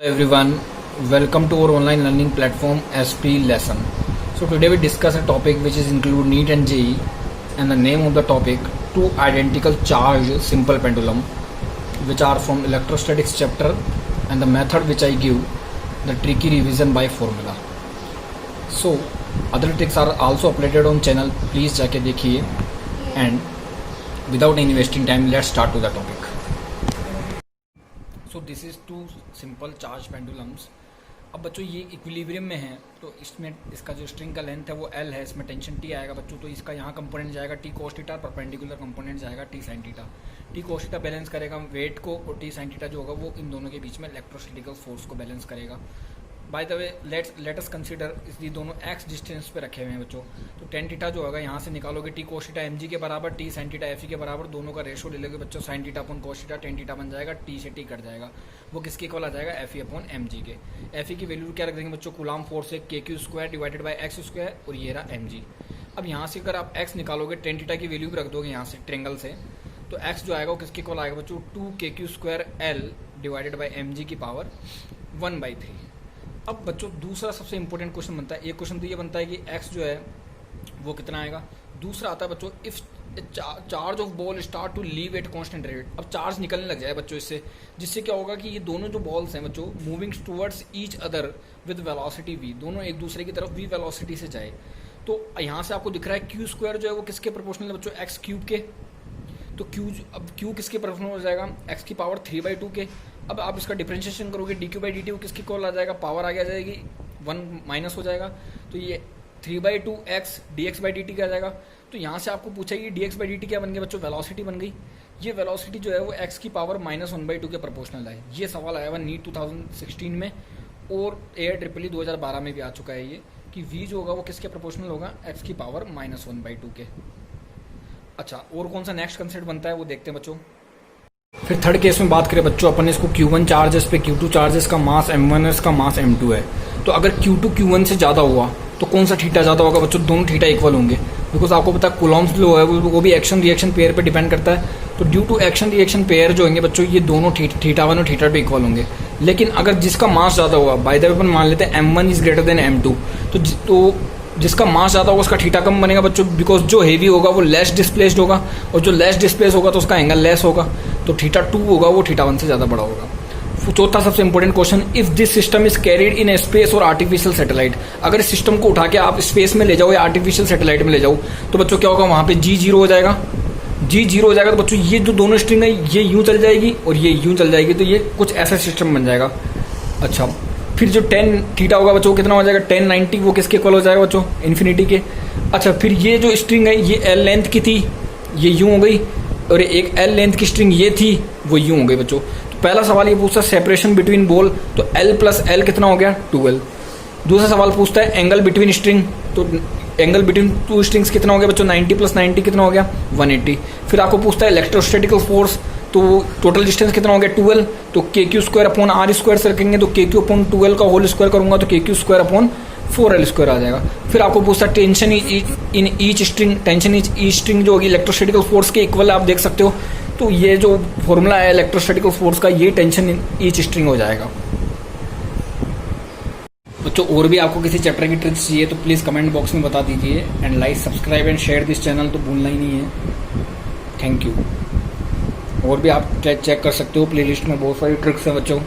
Everyone, welcome to our online learning platform SP Lesson. So today we discuss a topic which is include NEET and JEE, and the name of the topic two identical charged simple pendulum which are from electrostatics chapter, and the method which I give the tricky revision by formula. So other tricks are also uploaded on channel, please जाके देखिए. And without any wasting time, let's start to the topic. So this is two simple charge pendulums. अब बच्चों ये equilibrium में है, तो इसमें इसका जो स्ट्रिंग का लेंथ है वो L है, इसमें टेंशन T आएगा बच्चों. तो इसका यहाँ कंपोनेंट जाएगा T cos theta, perpendicular component जाएगा T sin theta. T cos theta balance करेगा वेट को, और T sin थीटा जो होगा वो इन दोनों के बीच में इलेक्ट्रोस्टैटिकल फोर्स को बैलेंस करेगा. By the way let us consider ये दोनों x डिस्टेंस पे रखे हुए हैं बच्चों. तो टेन थीटा जो होगा यहाँ से निकालोगे T cos थीटा mg के बराबर, T sin थीटा fe के बराबर, दोनों का रेशो ले लोगे बच्चों. sin theta upon cos theta, tan theta बन जाएगा, T से T कट जाएगा, वो किसके इक्वल आ जाएगा fe अपॉन mg के. fe की वैल्यू क्या रख देंगे बच्चों, कूलाम फोर्स है kq square divided by x square, और ये रहा mg. अब यहाँ से अगर आप x निकालोगे, टेन थीटा की वैल्यू भी रख दोगे यहाँ से ट्रेंगल से, तो x जो आएगा वो किसके इक्वल आएगा बच्चों, 2kq square l divided by mg की पावर 1/3. अब बच्चों दूसरा सबसे इंपॉर्टेंट क्वेश्चन बनता है, एक क्वेश्चन तो ये बनता है कि x जो है वो कितना आएगा. दूसरा आता है बच्चों, if charge of ball start to leave at constant rate. अब चार्ज निकलने लग जाए बच्चों इससे, जिससे क्या होगा कि ये दोनों जो बॉल्स हैं बच्चों moving towards each other with velocity v, दोनों एक दूसरे की तरफ v वेलोसिटी से जाए. तो यहाँ से आपको दिख रहा है q स्क्वायर जो है वो किसके प्रोपोर्शनल है बच्चों, x क्यूब के. तो अब q किसके प्रोपोर्शनल हो जाएगा, x की पावर 3/2 के. अब आप इसका डिफरेंशिएशन करोगे, dq/dt वो किसकी कॉल आ जाएगा, पावर आगे आ जाएगी, 1 माइनस हो जाएगा. तो ये 3/2x dx/dt क्या आ जाएगा. तो यहाँ से आपको पूछा कि dx/dt क्या बन गया बच्चों, वेलोसिटी बन गई. ये वेलोसिटी जो है वो x की पावर -1/2 के प्रोपोर्शनल है. ये सवाल आया हुआ नीट 2016 में, और AIEEE 2012 में भी आ चुका है ये, कि v जो होगा वो किसके प्रोपोर्शनल होगा, x की पावर -1/2 के. अच्छा, और कौन सा नेक्स्ट कंसेप्ट बनता है वो देखते हैं बच्चों. फिर थर्ड केस में बात करें बच्चों, अपन इसको Q1 चार्जेस पे Q2 चार्जेस का मास M1 है, इसका मास M2 है. तो अगर Q2 Q1 से ज़्यादा हुआ तो कौन सा थीटा ज़्यादा होगा बच्चों, दोनों थीटा इक्वल होंगे. बिकॉज आपको पता है कूलॉम्स लॉ है वो भी एक्शन रिएक्शन पेयर पे डिपेंड करता है. तो due to action reaction pair जो होंगे बच्चों, ये दोनों थीटा 1 और थीटा 2 इक्वल होंगे. लेकिन अगर जिसका मास ज़्यादा होगा, बाय द वे अपन मान लेते हैं M1 is greater than M2, तो जिसका मास ज़्यादा होगा उसका थीटा कम बनेगा बच्चों, बिकॉज जो हेवी होगा वो लेस डिस्प्लेस्ड होगा, और जो लेस डिस्प्लेस होगा तो उसका एंगल लेस होगा. तो थीटा 2 होगा वो थीटा 1 से ज़्यादा बड़ा होगा. चौथा सबसे important question, if this system is carried in A space और आर्टिफिशियल सैटेलाइट. अगर इस सिस्टम को उठा के आप स्पेस में ले जाओ या आर्टिफिशियल सैटेलाइट में ले जाओ, तो बच्चों क्या होगा, वहाँ पे जी जीरो हो जाएगा. जी जीरो हो जाएगा तो बच्चों ये जो दोनों स्ट्रिंग है ये यूँ चल जाएगी और ये यूँ चल जाएगी, तो ये कुछ ऐसा सिस्टम बन जाएगा. अच्छा, फिर जो 10 थीटा होगा बच्चों कितना हो जाएगा, 1090, वो किसके इक्वल हो जाएगा बच्चों, इन्फिनिटी के. अच्छा, फिर ये जो स्ट्रिंग है ये L लेंथ की थी, ये यूँ हो गई, और एक L लेंथ की स्ट्रिंग ये थी, वो यूँ हो गई बच्चों. तो पहला सवाल ये पूछता है सेपरेशन बिटवीन बॉल, तो L प्लस L कितना हो गया, 12. दूसरा सवाल पूछता है एंगल बिटवीन स्ट्रिंग, तो एंगल बिटवीन टू स्ट्रिंग्स कितना हो गया बच्चों, 90 प्लस 90 कितना हो गया, 180. फिर आपको पूछता है इलेक्ट्रोस्टैटिकल फोर्स, तो टोटल डिस्टेंस कितना हो गया, 12. तो KQ square upon R square से रखेंगे, तो KQ अपॉन 12 का होल स्क्वायर करूंगा तो KQ square upon 4L square आ जाएगा. फिर आपको पूछता है tension in each string, tension each string जो होगी इलेक्ट्रोस्टैटिकल फोर्स के इक्वल आप देख सकते हो. तो ये जो फॉर्मूला है इलेक्ट्रोस्टैटिकल फोर्स का, ये टेंशन इन ईच स्ट्रिंग हो जाएगा. बच्चों और भी आपको किसी चैप्टर की ट्रिक्स चाहिए तो प्लीज़ कमेंट बॉक्स में बता दीजिए. And like, subscribe and share this channel तो भूलना ही नहीं है. Thank you. और भी आप चेक कर सकते हो, प्लेलिस्ट में बहुत सारी ट्रिक्स हैं बच्चों.